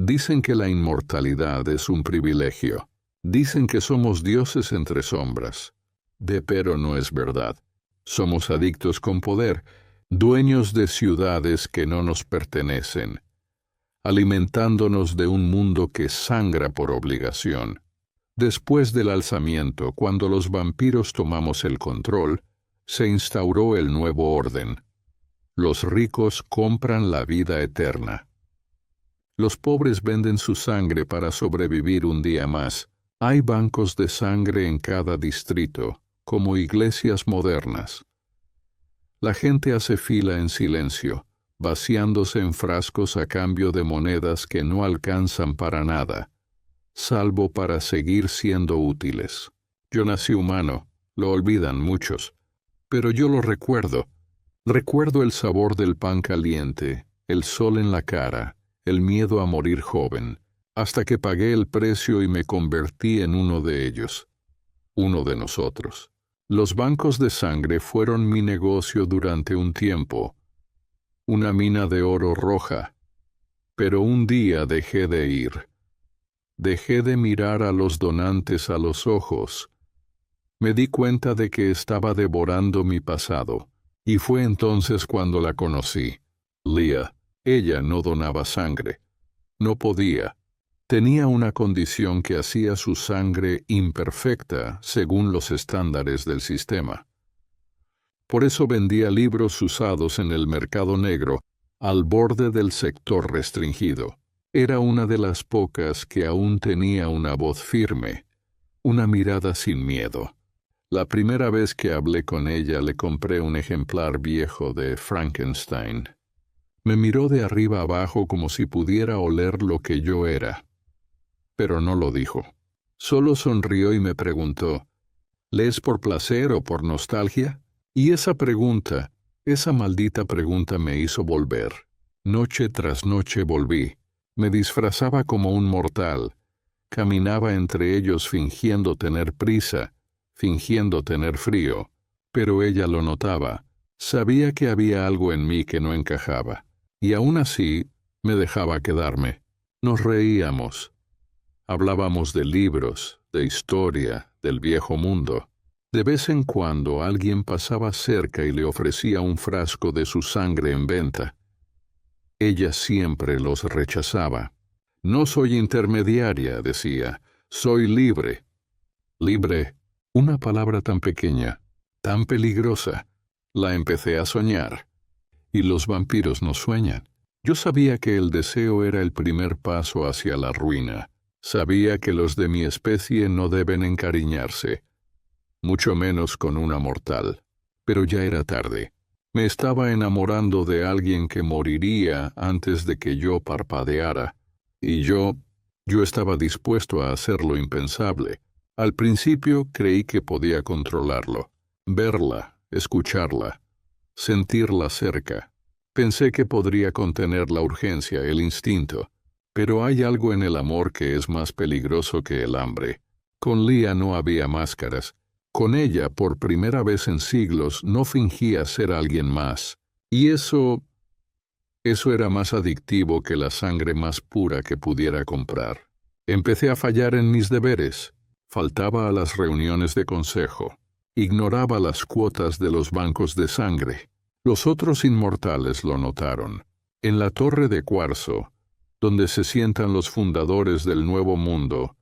Dicen que la inmortalidad es un privilegio. Dicen que somos dioses entre sombras. Pero no es verdad. Somos adictos con poder, dueños de ciudades que no nos pertenecen, alimentándonos de un mundo que sangra por obligación. Después del alzamiento, cuando los vampiros tomamos el control, se instauró el nuevo orden. Los ricos compran la vida eterna. Los pobres venden su sangre para sobrevivir un día más. Hay bancos de sangre en cada distrito, como iglesias modernas. La gente hace fila en silencio, vaciándose en frascos a cambio de monedas que no alcanzan para nada, salvo para seguir siendo útiles. Yo nací humano, lo olvidan muchos, pero yo lo recuerdo. Recuerdo el sabor del pan caliente, el sol en la cara, el miedo a morir joven, hasta que pagué el precio y me convertí en uno de ellos, uno de nosotros. Los bancos de sangre fueron mi negocio durante un tiempo, una mina de oro roja, pero un día dejé de ir. Dejé de mirar a los donantes a los ojos. Me di cuenta de que estaba devorando mi pasado, y fue entonces cuando la conocí. Leah, ella no donaba sangre. No podía. Tenía una condición que hacía su sangre imperfecta según los estándares del sistema. Por eso vendía libros usados en el mercado negro, al borde del sector restringido. Era una de las pocas que aún tenía una voz firme, una mirada sin miedo. La primera vez que hablé con ella le compré un ejemplar viejo de Frankenstein. Me miró de arriba abajo como si pudiera oler lo que yo era. Pero no lo dijo. Solo sonrió y me preguntó, ¿lees por placer o por nostalgia? Y esa pregunta, esa maldita pregunta me hizo volver. Noche tras noche volví. Me disfrazaba como un mortal. Caminaba entre ellos fingiendo tener prisa, fingiendo tener frío. Pero ella lo notaba. Sabía que había algo en mí que no encajaba. Y aún así, me dejaba quedarme. Nos reíamos. Hablábamos de libros, de historia, del viejo mundo. De vez en cuando alguien pasaba cerca y le ofrecía un frasco de su sangre en venta. Ella siempre los rechazaba. No soy intermediaria, decía. Soy libre. Libre, una palabra tan pequeña, tan peligrosa. La empecé a soñar. Y los vampiros no sueñan. Yo sabía que el deseo era el primer paso hacia la ruina. Sabía que los de mi especie no deben encariñarse, mucho menos con una mortal. Pero ya era tarde. Me estaba enamorando de alguien que moriría antes de que yo parpadeara, y yo estaba dispuesto a hacer lo impensable. Al principio creí que podía controlarlo, verla, escucharla, sentirla cerca. Pensé que podría contener la urgencia, el instinto. Pero hay algo en el amor que es más peligroso que el hambre. Con Leah no había máscaras. Con ella, por primera vez en siglos, no fingía ser alguien más. Y eso era más adictivo que la sangre más pura que pudiera comprar. Empecé a fallar en mis deberes. Faltaba a las reuniones de consejo. Ignoraba las cuotas de los bancos de sangre. Los otros inmortales lo notaron. En la torre de cuarzo, donde se sientan los fundadores del Nuevo Mundo,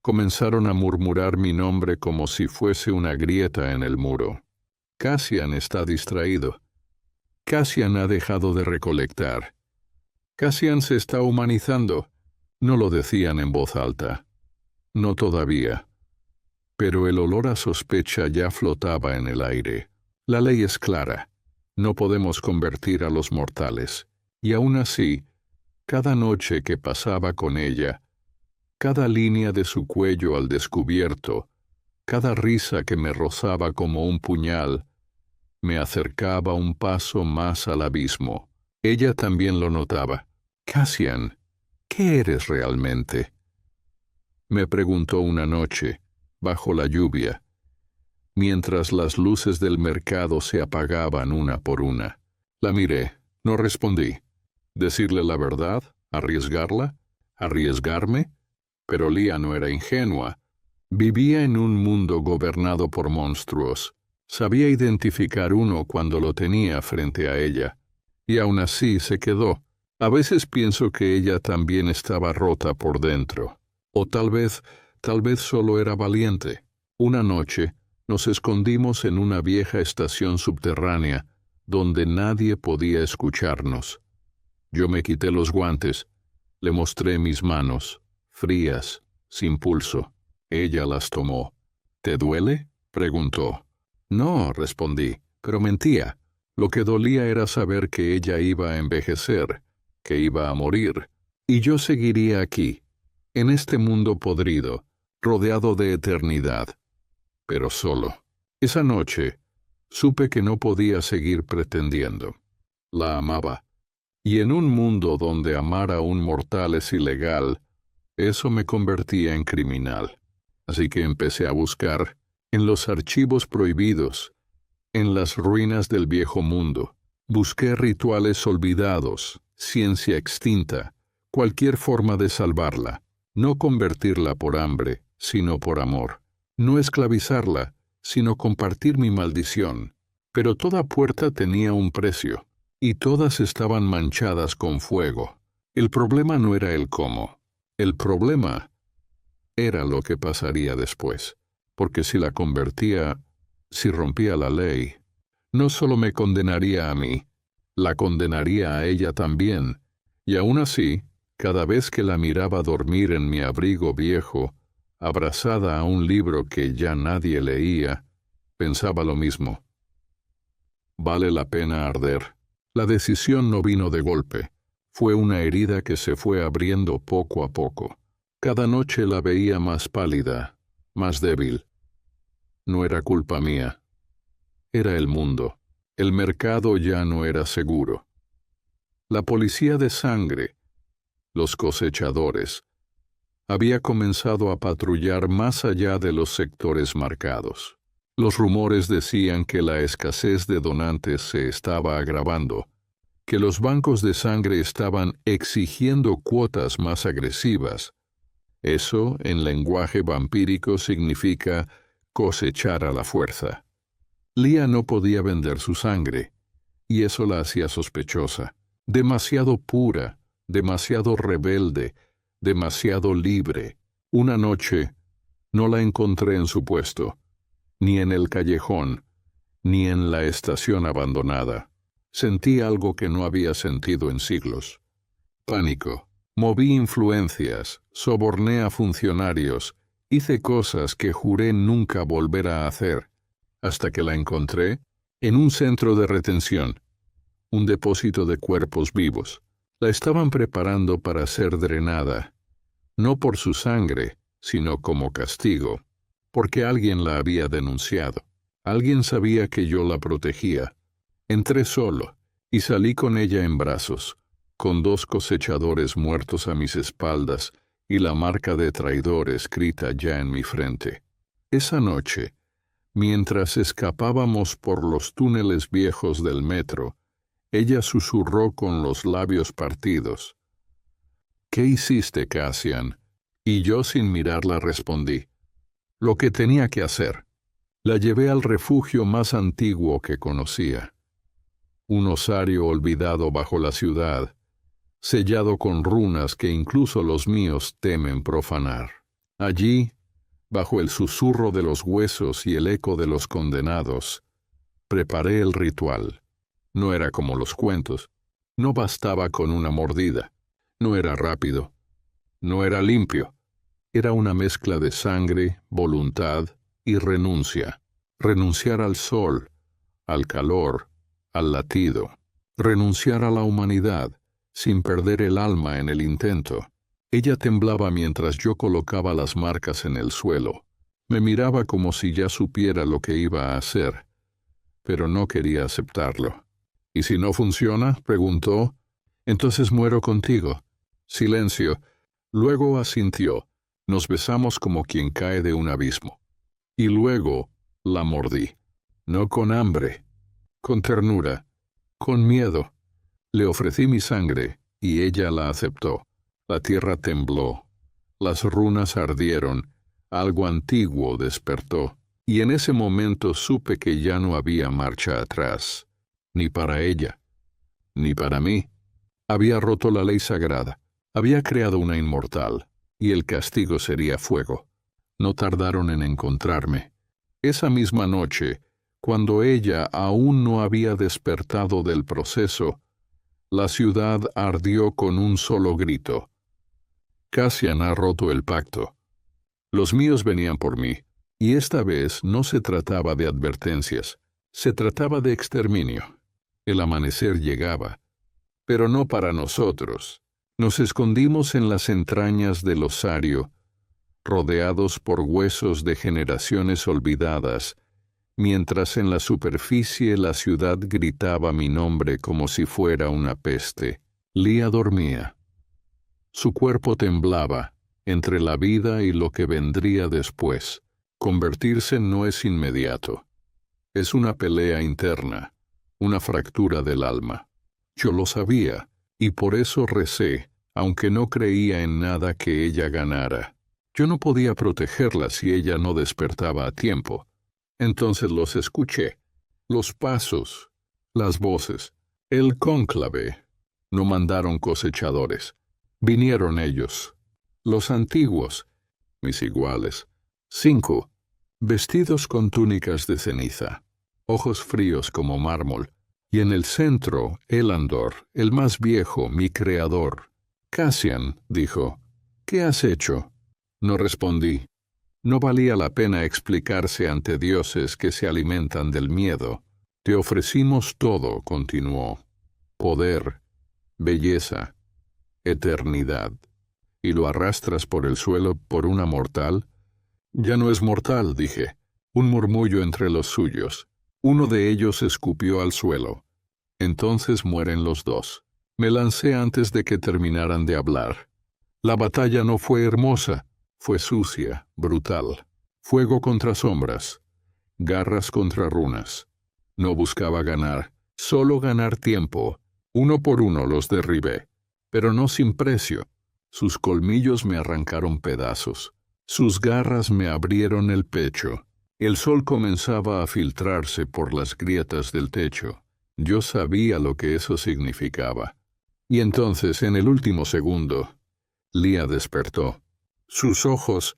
comenzaron a murmurar mi nombre como si fuese una grieta en el muro. Cassian está distraído. Cassian ha dejado de recolectar. Cassian se está humanizando. No lo decían en voz alta. No todavía. Pero el olor a sospecha ya flotaba en el aire. La ley es clara. No podemos convertir a los mortales. Y aún así, cada noche que pasaba con ella, cada línea de su cuello al descubierto, cada risa que me rozaba como un puñal, me acercaba un paso más al abismo. Ella también lo notaba. Cassian, ¿qué eres realmente? Me preguntó una noche, bajo la lluvia, mientras las luces del mercado se apagaban una por una. La miré, no respondí. ¿Decirle la verdad? ¿Arriesgarla? ¿Arriesgarme? Pero Lía no era ingenua. Vivía en un mundo gobernado por monstruos. Sabía identificar uno cuando lo tenía frente a ella. Y aún así se quedó. A veces pienso que ella también estaba rota por dentro. O tal vez solo era valiente. Una noche nos escondimos en una vieja estación subterránea donde nadie podía escucharnos. Yo me quité los guantes, le mostré mis manos, frías, sin pulso. Ella las tomó. ¿Te duele?, preguntó. No, respondí, pero mentía. Lo que dolía era saber que ella iba a envejecer, que iba a morir, y yo seguiría aquí, en este mundo podrido, rodeado de eternidad, pero solo. Esa noche, supe que no podía seguir pretendiendo. La amaba. Y en un mundo donde amar a un mortal es ilegal, eso me convertía en criminal. Así que empecé a buscar, en los archivos prohibidos, en las ruinas del viejo mundo. Busqué rituales olvidados, ciencia extinta, cualquier forma de salvarla. No convertirla por hambre, sino por amor. No esclavizarla, sino compartir mi maldición. Pero toda puerta tenía un precio, y todas estaban manchadas con fuego. El problema no era el cómo. El problema era lo que pasaría después. Porque si la convertía, si rompía la ley, no solo me condenaría a mí, la condenaría a ella también. Y aún así, cada vez que la miraba dormir en mi abrigo viejo, abrazada a un libro que ya nadie leía, pensaba lo mismo. Vale la pena arder. La decisión no vino de golpe. Fue una herida que se fue abriendo poco a poco. Cada noche la veía más pálida, más débil. No era culpa mía. Era el mundo. El mercado ya no era seguro. La policía de sangre, los cosechadores, había comenzado a patrullar más allá de los sectores marcados. Los rumores decían que la escasez de donantes se estaba agravando, que los bancos de sangre estaban exigiendo cuotas más agresivas. Eso, en lenguaje vampírico, significa cosechar a la fuerza. Lía no podía vender su sangre, y eso la hacía sospechosa. Demasiado pura, demasiado rebelde, demasiado libre. Una noche no la encontré en su puesto, ni en el callejón, ni en la estación abandonada. Sentí algo que no había sentido en siglos. Pánico. Moví influencias, soborné a funcionarios, hice cosas que juré nunca volver a hacer, hasta que la encontré en un centro de retención, un depósito de cuerpos vivos. La estaban preparando para ser drenada, no por su sangre, sino como castigo, porque alguien la había denunciado. Alguien sabía que yo la protegía. Entré solo y salí con ella en brazos, con 2 cosechadores muertos a mis espaldas y la marca de traidor escrita ya en mi frente. Esa noche, mientras escapábamos por los túneles viejos del metro, ella susurró con los labios partidos. «¿Qué hiciste, Cassian?» Y yo sin mirarla respondí. «Lo que tenía que hacer». La llevé al refugio más antiguo que conocía. Un osario olvidado bajo la ciudad, sellado con runas que incluso los míos temen profanar. Allí, bajo el susurro de los huesos y el eco de los condenados, preparé el ritual. No era como los cuentos. No bastaba con una mordida. No era rápido. No era limpio. Era una mezcla de sangre, voluntad y renuncia. Renunciar al sol, al calor, al latido. Renunciar a la humanidad, sin perder el alma en el intento. Ella temblaba mientras yo colocaba las marcas en el suelo. Me miraba como si ya supiera lo que iba a hacer, pero no quería aceptarlo. «¿Y si no funciona?», preguntó. «Entonces muero contigo». Silencio. Luego asintió. Nos besamos como quien cae de un abismo. Y luego la mordí. No con hambre, con ternura, con miedo. Le ofrecí mi sangre y ella la aceptó. La tierra tembló, las runas ardieron, algo antiguo despertó, y en ese momento supe que ya no había marcha atrás, ni para ella, ni para mí. Había roto la ley sagrada, había creado una inmortal, y el castigo sería fuego. No tardaron en encontrarme. Esa misma noche, cuando ella aún no había despertado del proceso, la ciudad ardió con un solo grito. Cassian ha roto el pacto. Los míos venían por mí, y esta vez no se trataba de advertencias, se trataba de exterminio. El amanecer llegaba, pero no para nosotros. Nos escondimos en las entrañas del osario, rodeados por huesos de generaciones olvidadas, mientras en la superficie la ciudad gritaba mi nombre como si fuera una peste. Leah dormía. Su cuerpo temblaba entre la vida y lo que vendría después. Convertirse no es inmediato. Es una pelea interna, una fractura del alma. Yo lo sabía, y por eso recé, aunque no creía en nada que ella ganara. Yo no podía protegerla si ella no despertaba a tiempo. Entonces los escuché, los pasos, las voces, el cónclave. No mandaron cosechadores. Vinieron ellos, los antiguos, mis iguales, 5, vestidos con túnicas de ceniza, ojos fríos como mármol, y en el centro, Elandor, el más viejo, mi creador. Cassian, dijo, ¿qué has hecho? No respondí. No valía la pena explicarse ante dioses que se alimentan del miedo. Te ofrecimos todo, continuó. Poder, belleza, eternidad. ¿Y lo arrastras por el suelo por una mortal? Ya no es mortal, dije. Un murmullo entre los suyos. Uno de ellos escupió al suelo. Entonces mueren los dos. Me lancé antes de que terminaran de hablar. La batalla no fue hermosa, fue sucia, brutal. Fuego contra sombras, garras contra runas. No buscaba ganar, solo ganar tiempo. Uno por uno los derribé, pero no sin precio. Sus colmillos me arrancaron pedazos. Sus garras me abrieron el pecho. El sol comenzaba a filtrarse por las grietas del techo. Yo sabía lo que eso significaba. Y entonces, en el último segundo, Leah despertó. Sus ojos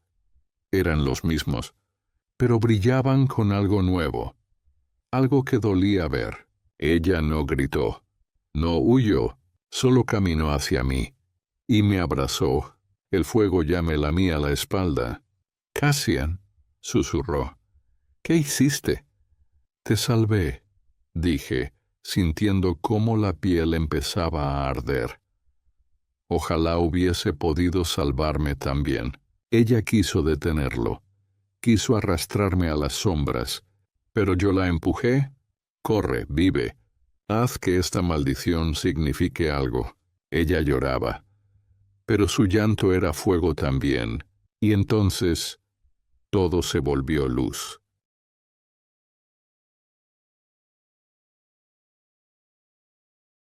eran los mismos, pero brillaban con algo nuevo, algo que dolía ver. Ella no gritó, no huyó, solo caminó hacia mí, y me abrazó. El fuego ya me lamía la espalda. Cassian, susurró, ¿qué hiciste? Te salvé, dije, sintiendo cómo la piel empezaba a arder. Ojalá hubiese podido salvarme también. Ella quiso detenerlo. Quiso arrastrarme a las sombras, pero yo la empujé. Corre, vive. Haz que esta maldición signifique algo. Ella lloraba. Pero su llanto era fuego también, y entonces todo se volvió luz.